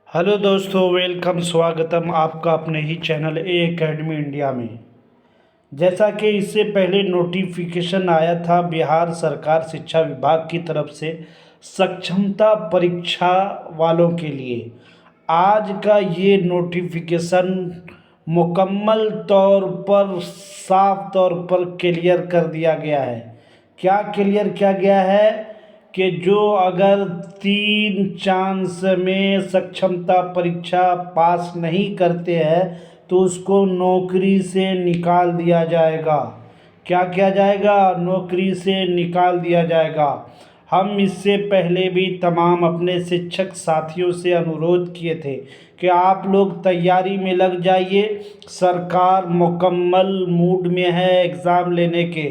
Hello दोस्तों, welcome, स्वागतम आपका अपने ही चैनल ए एकेडमी इंडिया में। जैसा कि इससे पहले नोटिफिकेशन आया था बिहार सरकार शिक्षा विभाग की तरफ से सक्षमता परीक्षा वालों के लिए, आज का ये नोटिफिकेशन मुकम्मल तौर पर साफ तौर पर क्लियर कर दिया गया है। क्या क्लियर किया गया है कि जो अगर 3 चांस में सक्षमता परीक्षा पास नहीं करते हैं तो उसको नौकरी से निकाल दिया जाएगा। क्या किया जाएगा? नौकरी से निकाल दिया जाएगा। हम इससे पहले भी तमाम अपने शिक्षक साथियों से अनुरोध किए थे कि आप लोग तैयारी में लग जाइए। सरकार मुकम्मल मूड में है एग्ज़ाम लेने के,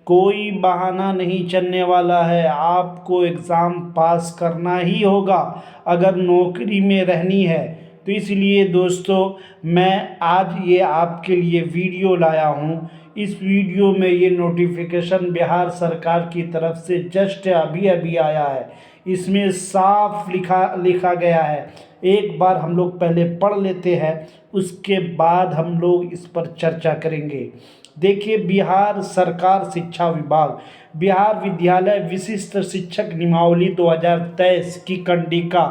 कोई बहाना नहीं चलने वाला है। आपको एग्ज़ाम पास करना ही होगा अगर नौकरी में रहनी है। तो इसलिए दोस्तों, मैं आज ये आपके लिए वीडियो लाया हूँ। इस वीडियो में ये नोटिफिकेशन बिहार सरकार की तरफ से जस्ट अभी अभी आया है। इसमें साफ लिखा गया है। एक बार हम लोग पहले पढ़ लेते हैं, उसके बाद हम लोग इस पर चर्चा करेंगे। देखिए, बिहार सरकार शिक्षा विभाग बिहार विद्यालय विशिष्ट शिक्षक नियमावली 2023 की कंडिका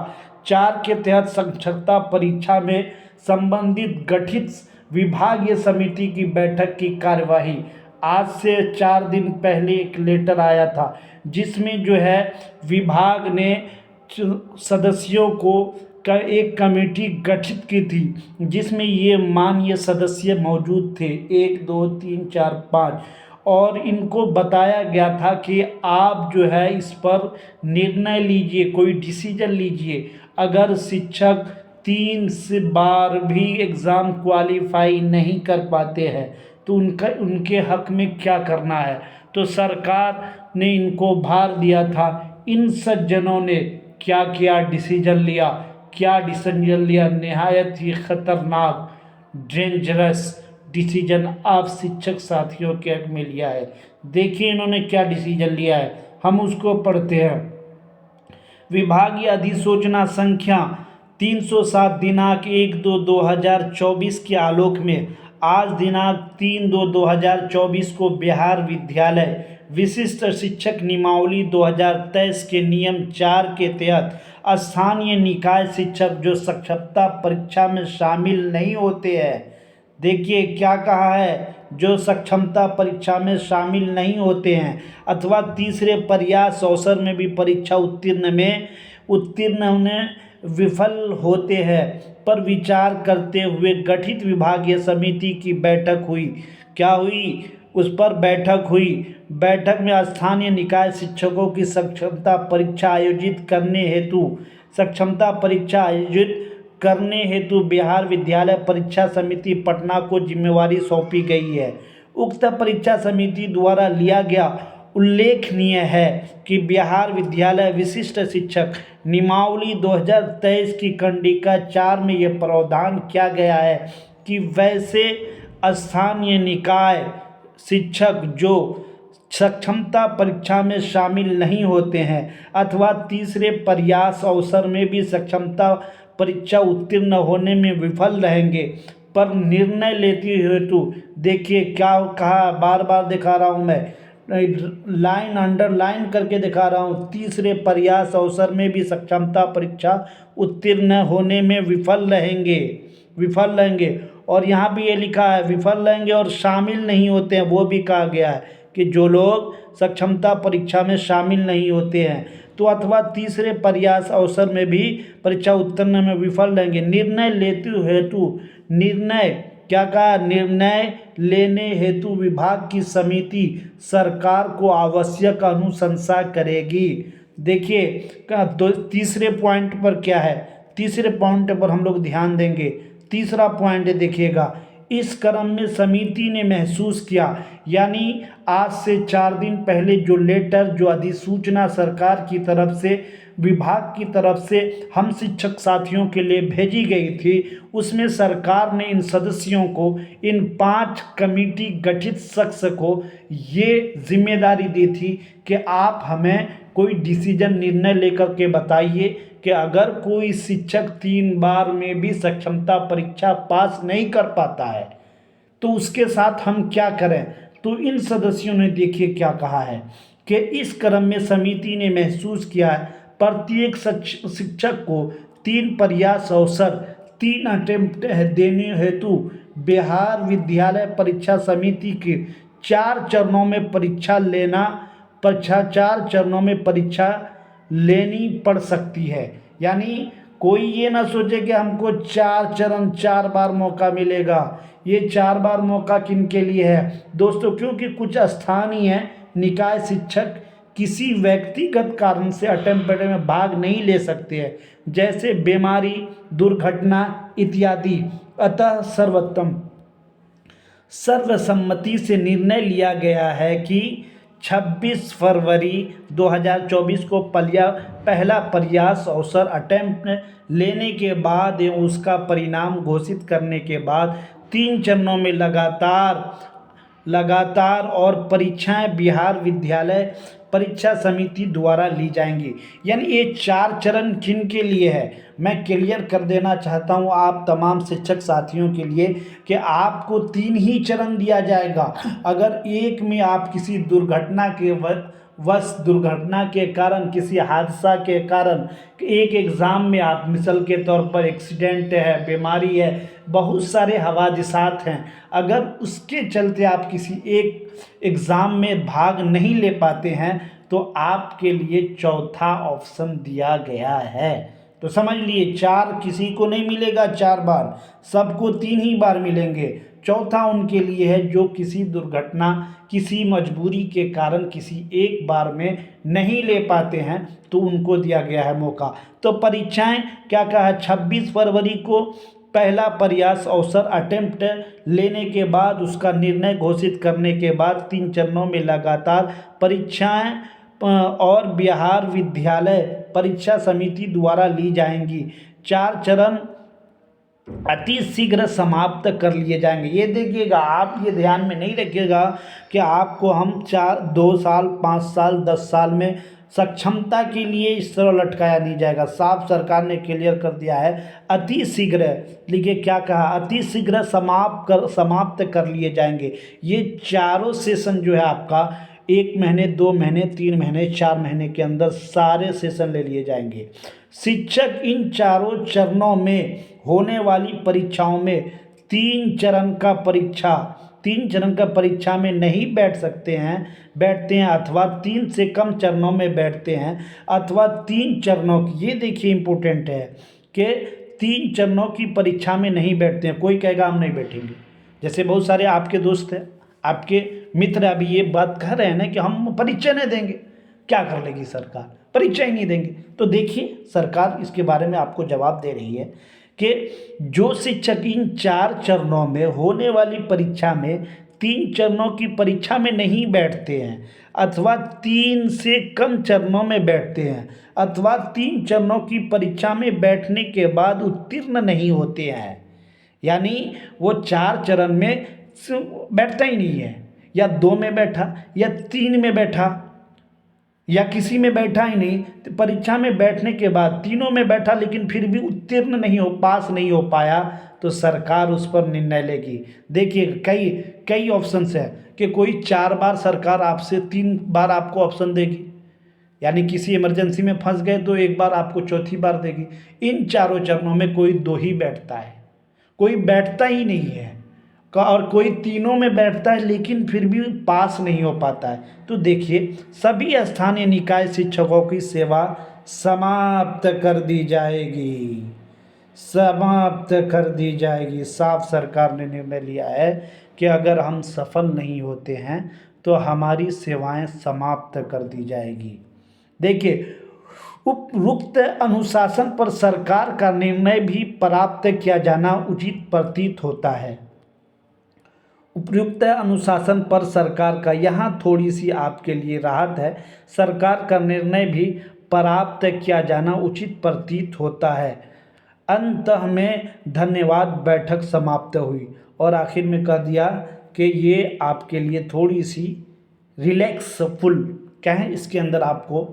4 के तहत साक्षरता परीक्षा में संबंधित गठित विभागीय समिति की बैठक की कार्यवाही आज से 4 दिन पहले एक लेटर आया था, जिसमें जो है विभाग ने सदस्यों को का एक कमेटी गठित की थी, जिसमें ये माननीय सदस्य मौजूद थे 1 2 3 4 5, और इनको बताया गया था कि आप जो है इस पर निर्णय लीजिए, कोई डिसीजन लीजिए। अगर शिक्षक 3 बार भी एग्ज़ाम क्वालिफाई नहीं कर पाते हैं तो उनके हक में क्या करना है। तो सरकार ने इनको भार दिया था। इन सज्जनों ने क्या किया, डिसीजन लिया। क्या डिसीजन लिया? नहायत ही ख़तरनाक, डेंजरस डिसीजन आप शिक्षक साथियों के हक में लिया है। देखिए इन्होंने क्या डिसीजन लिया है, हम उसको पढ़ते हैं। विभागीय अधिसूचना संख्या 307 दिनांक 1/2/2024 के आलोक में आज दिनांक 3/2/2024 को बिहार विद्यालय विशिष्ट शिक्षक नियमावली 2023 के नियम 4 के तहत स्थानीय निकाय शिक्षक जो साक्षरता परीक्षा में शामिल नहीं होते हैं, देखिए क्या कहा है, जो सक्षमता परीक्षा में शामिल नहीं होते हैं अथवा तीसरे प्रयास अवसर में भी परीक्षा उत्तीर्ण होने विफल होते हैं पर विचार करते हुए गठित विभागीय समिति की बैठक हुई। क्या हुई? उस पर बैठक हुई। बैठक में स्थानीय निकाय शिक्षकों की सक्षमता परीक्षा आयोजित करने हेतु बिहार विद्यालय परीक्षा समिति पटना को जिम्मेवारी सौंपी गई है। उक्त परीक्षा समिति द्वारा लिया गया उल्लेखनीय है कि बिहार विद्यालय विशिष्ट शिक्षक नियमावली 2023 की कंडिका 4 में यह प्रावधान किया गया है कि वैसे स्थानीय निकाय शिक्षक जो सक्षमता परीक्षा में शामिल नहीं होते हैं अथवा तीसरे प्रयास अवसर में भी सक्षमता परीक्षा उत्तीर्ण होने में विफल रहेंगे पर निर्णय लेते हेतु, देखिए क्या कहा, बार बार दिखा रहा हूँ मैं, लाइन अंडरलाइन करके दिखा रहा हूँ, तीसरे प्रयास अवसर में भी सक्षमता परीक्षा उत्तीर्ण होने में विफल रहेंगे। और यहाँ भी ये लिखा है विफल रहेंगे और शामिल नहीं होते हैं, वो भी कहा गया है कि जो लोग सक्षमता परीक्षा में शामिल नहीं होते हैं तो अथवा तीसरे प्रयास अवसर में भी परीक्षा उत्तीर्ण में विफल रहेंगे। निर्णय क्या कहा? निर्णय लेने हेतु विभाग की समिति सरकार को आवश्यक अनुशंसा करेगी। देखिए तीसरे पॉइंट पर क्या है, तीसरे पॉइंट पर हम लोग ध्यान देंगे। तीसरा पॉइंट देखिएगा, इस क्रम में समिति ने महसूस किया, यानी आज से 4 दिन पहले जो लेटर, जो अधिसूचना सरकार की तरफ से विभाग की तरफ से हम शिक्षक साथियों के लिए भेजी गई थी, उसमें सरकार ने इन सदस्यों को, इन 5 कमेटी गठित शख्स को ये जिम्मेदारी दी थी कि आप हमें कोई डिसीजन निर्णय लेकर के बताइए कि अगर कोई शिक्षक 3 बार में भी सक्षमता परीक्षा पास नहीं कर पाता है तो उसके साथ हम क्या करें। तो इन सदस्यों ने देखिए क्या कहा है कि इस क्रम में समिति ने महसूस किया है प्रत्येक शिक्षक को 3 प्रयास अवसर 3 अटेम्प्ट देने हेतु बिहार विद्यालय परीक्षा समिति के 4 चरणों में चार चरणों में परीक्षा लेनी पड़ सकती है। यानी कोई ये ना सोचे कि हमको 4 चरण 4 बार मौका मिलेगा। ये 4 बार मौका किन के लिए है दोस्तों, क्योंकि कुछ स्थानीय निकाय शिक्षक किसी व्यक्तिगत कारण से अटेम्प्ट में भाग नहीं ले सकते हैं, जैसे बीमारी, दुर्घटना इत्यादि। अतः सर्वसम्मति से निर्णय लिया गया है कि 26 फरवरी 2024 को पहला प्रयास अवसर अटेम्प्ट लेने के बाद एवं उसका परिणाम घोषित करने के बाद 3 चरणों में लगातार और परीक्षाएं बिहार विद्यालय परीक्षा समिति द्वारा ली जाएंगी। यानी ये 4 चरण किन के लिए है मैं क्लियर कर देना चाहता हूँ आप तमाम शिक्षक साथियों के लिए कि आपको 3 ही चरण दिया जाएगा। अगर एक में आप किसी दुर्घटना के कारण, किसी हादसा के कारण, एक एग्ज़ाम में आप मिसाल के तौर पर एक्सीडेंट है, बीमारी है, बहुत सारे हादसात हैं, अगर उसके चलते आप किसी एक एग्ज़ाम में भाग नहीं ले पाते हैं तो आपके लिए चौथा ऑप्शन दिया गया है। तो समझ लिए 4 किसी को नहीं मिलेगा 4 बार, सबको 3 ही बार मिलेंगे। चौथा उनके लिए है जो किसी दुर्घटना, किसी मजबूरी के कारण किसी एक बार में नहीं ले पाते हैं तो उनको दिया गया है मौका। तो परीक्षाएं क्या कहा है 26 फरवरी को पहला प्रयास अवसर अटेम्प्ट लेने के बाद उसका निर्णय घोषित करने के बाद 3 चरणों में लगातार परीक्षाएं और बिहार विद्यालय परीक्षा समिति द्वारा ली जाएंगी। 4 चरण अति शीघ्र समाप्त कर लिए जाएंगे। ये देखिएगा, आप ये ध्यान में नहीं रखिएगा कि आपको हम 2 साल 5 साल 10 साल में सक्षमता के लिए इस तरह लटकाया नहीं जाएगा। साफ सरकार ने क्लियर कर दिया है अति शीघ्र। लिखिए क्या कहा, अति शीघ्र समाप्त कर लिए जाएंगे। ये चारों सेशन जो है आपका 1 महीने 2 महीने 3 महीने 4 महीने के अंदर सारे सेशन ले लिए जाएंगे। शिक्षक इन चारों चरणों में होने वाली परीक्षाओं में 3 चरण का परीक्षा में नहीं बैठते हैं अथवा 3 से कम चरणों में बैठते हैं अथवा 3 चरणों की, ये देखिए इम्पोर्टेंट है कि 3 चरणों की परीक्षा में नहीं बैठते हैं। कोई कहेगा हम नहीं बैठेंगे, जैसे बहुत सारे आपके दोस्त हैं, आपके मित्र अभी ये बात कह रहे हैं ना कि हम परीक्षा नहीं देंगे। क्या कर लेगी सरकार, परीक्षा ही नहीं देंगे। तो देखिए सरकार इसके बारे में आपको जवाब दे रही है कि जो शिक्षक इन 4 चरणों में होने वाली परीक्षा में 3 चरणों की परीक्षा में नहीं बैठते हैं अथवा 3 से कम चरणों में बैठते हैं अथवा 3 चरणों की परीक्षा में बैठने के बाद उत्तीर्ण नहीं होते हैं, यानी वो 4 चरण में बैठता ही नहीं है, या 2 में बैठा या 3 में बैठा या किसी में बैठा ही नहीं, तो परीक्षा में बैठने के बाद तीनों में बैठा लेकिन फिर भी उत्तीर्ण नहीं हो, पास नहीं हो पाया, तो सरकार उस पर निर्णय लेगी। देखिए कई ऑप्शंस है कि कोई 4 बार सरकार आपसे 3 बार आपको ऑप्शन देगी, यानी किसी इमरजेंसी में फंस गए तो 1 बार आपको चौथी बार देगी। इन चारों चरणों में कोई 2 ही बैठता है, कोई बैठता ही नहीं है, और कोई तीनों में बैठता है लेकिन फिर भी पास नहीं हो पाता है। तो देखिए सभी स्थानीय निकाय शिक्षकों की सेवा समाप्त कर दी जाएगी। साफ सरकार ने निर्णय लिया है कि अगर हम सफल नहीं होते हैं तो हमारी सेवाएं समाप्त कर दी जाएगी। देखिए उपरोक्त अनुशासन पर सरकार का निर्णय भी प्राप्त किया जाना उचित प्रतीत होता है। उपयुक्त अनुशासन पर सरकार का, यहाँ थोड़ी सी आपके लिए राहत है, सरकार का निर्णय भी प्राप्त किया जाना उचित प्रतीत होता है। अंत में धन्यवाद, बैठक समाप्त हुई। और आखिर में कह दिया कि ये आपके लिए थोड़ी सी रिलैक्सफुल क्या है, इसके अंदर आपको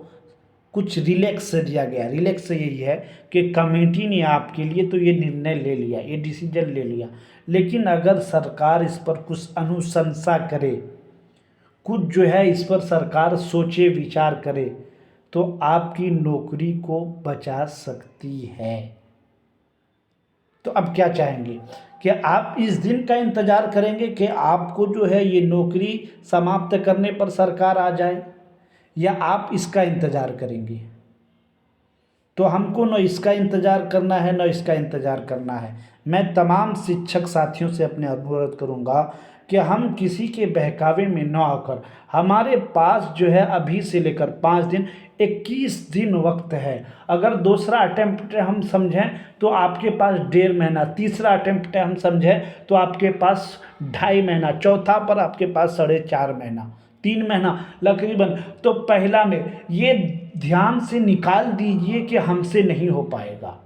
कुछ रिलैक्स दिया गया। रिलैक्स यही है कि कमेटी ने आपके लिए तो ये निर्णय ले लिया, ये डिसीजन ले लिया, लेकिन अगर सरकार इस पर कुछ अनुशंसा करे, कुछ जो है इस पर सरकार सोचे विचार करे, तो आपकी नौकरी को बचा सकती है। तो अब क्या चाहेंगे कि आप इस दिन का इंतज़ार करेंगे कि आपको जो है ये नौकरी समाप्त करने पर सरकार आ जाए, या आप इसका इंतज़ार करेंगे? तो हमको न इसका इंतज़ार करना है न इसका इंतज़ार करना है। मैं तमाम शिक्षक साथियों से अपने अनुरोध करूँगा कि हम किसी के बहकावे में न आकर, हमारे पास जो है अभी से लेकर 5 दिन 21 दिन वक्त है। अगर दूसरा अटेम्प्ट हम समझें तो आपके पास 1.5 महीना, तीसरा अटेम्प्ट हम समझें तो आपके पास 2.5 महीना, चौथा पर आपके पास 4.5 महीना, 3 महीना तकरीबन। तो पहला में ये ध्यान से निकाल दीजिए कि हमसे नहीं हो पाएगा।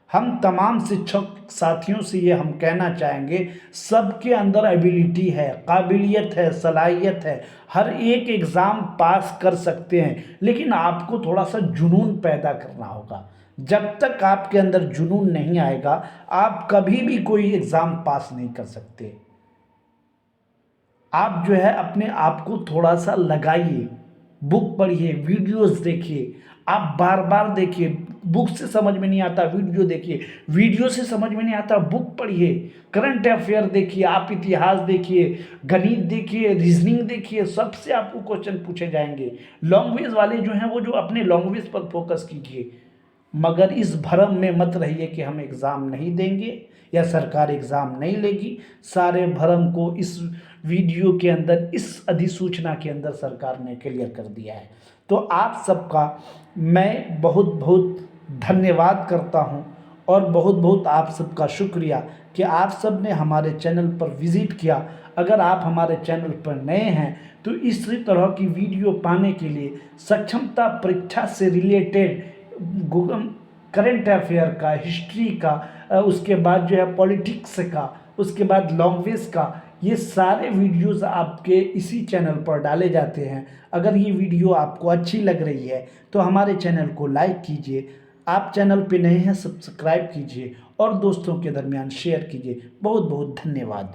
हम तमाम शिक्षक साथियों से ये हम कहना चाहेंगे, सबके अंदर एबिलिटी है, काबिलियत है, सलाहियत है, हर एक एग्ज़ाम पास कर सकते हैं, लेकिन आपको थोड़ा सा जुनून पैदा करना होगा। जब तक आपके अंदर जुनून नहीं आएगा, आप कभी भी कोई एग्ज़ाम पास नहीं कर सकते। आप जो है अपने आप को थोड़ा सा लगाइए, बुक पढ़िए, वीडियोस देखिए, आप बार बार देखिए। बुक से समझ में नहीं आता वीडियो देखिए, वीडियो से समझ में नहीं आता बुक पढ़िए, करंट अफेयर देखिए, आप इतिहास देखिए, गणित देखिए, रीजनिंग देखिए, सबसे आपको क्वेश्चन पूछे जाएंगे। लैंग्वेज वाले जो हैं वो जो अपने लैंग्वेज पर फोकस कीजिए, मगर इस भ्रम में मत रहिए कि हम एग्ज़ाम नहीं देंगे या सरकार एग्ज़ाम नहीं लेगी। सारे भ्रम को इस वीडियो के अंदर, इस अधिसूचना के अंदर सरकार ने क्लियर कर दिया है। तो आप सबका मैं बहुत बहुत धन्यवाद करता हूं, और बहुत बहुत आप सबका शुक्रिया कि आप सब ने हमारे चैनल पर विज़िट किया। अगर आप हमारे चैनल पर नए हैं तो इसी तरह की वीडियो पाने के लिए, सक्षमता परीक्षा से रिलेटेड गूगल करंट अफेयर का, हिस्ट्री का, उसके बाद जो है पॉलिटिक्स का, उसके बाद लैंग्वेज का, ये सारे वीडियोस आपके इसी चैनल पर डाले जाते हैं। अगर ये वीडियो आपको अच्छी लग रही है तो हमारे चैनल को लाइक कीजिए, आप चैनल पे नए हैं सब्सक्राइब कीजिए और दोस्तों के दरमियान शेयर कीजिए। बहुत बहुत धन्यवाद।